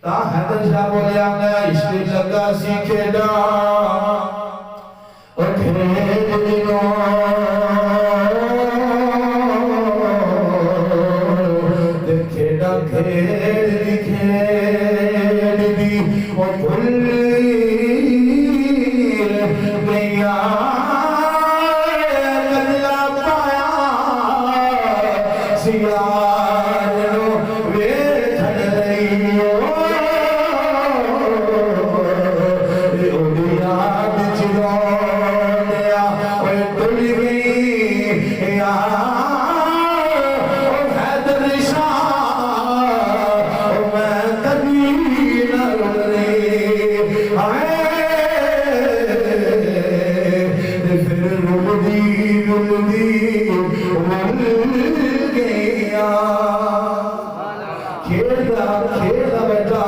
ता हैदर शाह बोलिया मैं इश्क लगा सी खेड़ा और खेड़ दिनों खेड़ा खेड़ दी और भूल गया कल्ला पाया सियारो वे छड़ रही याद चिरो दिया टुट गई हैदर शाह मैं कभी न फिर रुलदी रुल गया खेलदा खेलदा बेटा